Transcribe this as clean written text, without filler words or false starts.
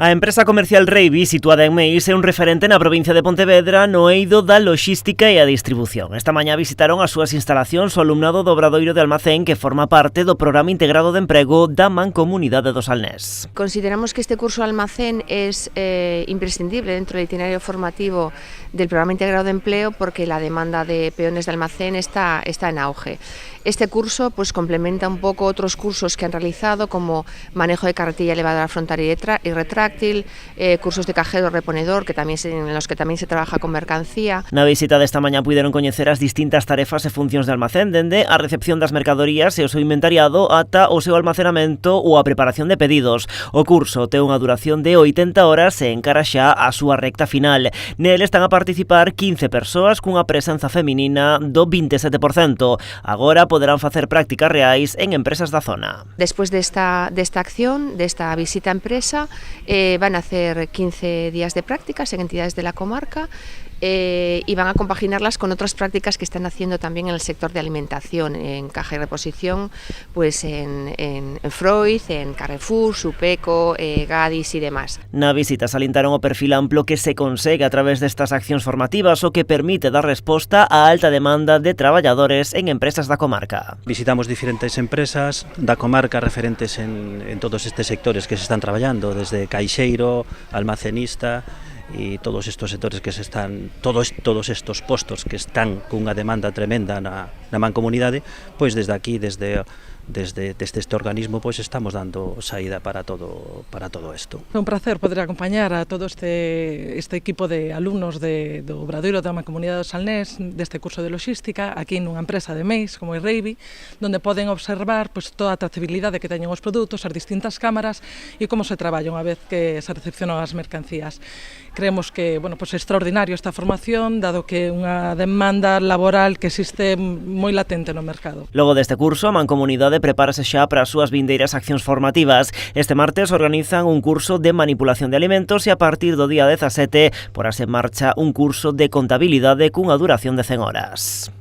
A empresa comercial Reiby, situada en Meis, é un referente na provincia de Pontevedra no eido da loxística e a distribución. Esta mañá visitaron as súas instalacións o alumnado do Obradoiro de Almacén, que forma parte do Programa Integrado de Emprego da Mancomunidade do Salnés. Consideramos que este curso Almacén es imprescindible dentro del itinerario formativo del Programa Integrado de Empleo porque la demanda de peones de almacén está en auge. Este curso pues complementa un poco otros cursos que han realizado, como manejo de carretilla elevadora frontal y retráctil, cursos de cajero reponedor en los que tamén se trabaja con mercancía. Na visita desta mañá puideron coñecer as distintas tarefas e funcións de almacén, dende a recepción das mercadorías e o seu inventariado ata o seu almacenamento ou a preparación de pedidos. O curso ten unha duración de 80 horas e encara xa a súa recta final. Nel están a participar 15 persoas cunha presenza feminina do 27%. Agora poderán facer prácticas reais en empresas da zona. Después de esta acción, de esta visita a empresa, van a hacer 15 días de prácticas en entidades de la comarca y van a compaginarlas con otras prácticas que están haciendo también en el sector de alimentación, en caja y reposición, pues en Freud, en Carrefour, Supeco, Gadis y demás. Na visita salientaron o perfil amplo que se consegue a través destas accións formativas, o que permite dar resposta á alta demanda de traballadores en empresas da comarca. Visitamos diferentes empresas da comarca referentes en todos estes sectores que se están traballando, desde caixeiro, almacenista e todos estos sectores que se están, todos estos postos que están cunha demanda tremenda na mancomunidade, pois desde aquí, desde este organismo, pois estamos dando saída para todo isto. É un placer poder acompañar a todo este equipo de alumnos do Obradoiro da Mancomunidade do Salnés deste curso de loxística aquí nunha empresa de Meis como é Reiby, donde poden observar pois toda a trazabilidade que teñen os produtos, as distintas cámaras e como se traballa unha vez que se recepcionan as mercancías. Creemos que, é extraordinario esta formación, dado que é unha demanda laboral que existe moi latente no mercado. Logo deste curso, a Mancomunidade prepárase xa para as súas vindeiras accións formativas. Este martes organizan un curso de manipulación de alimentos e a partir do día 17 porase en marcha un curso de contabilidade cunha duración de 100 horas.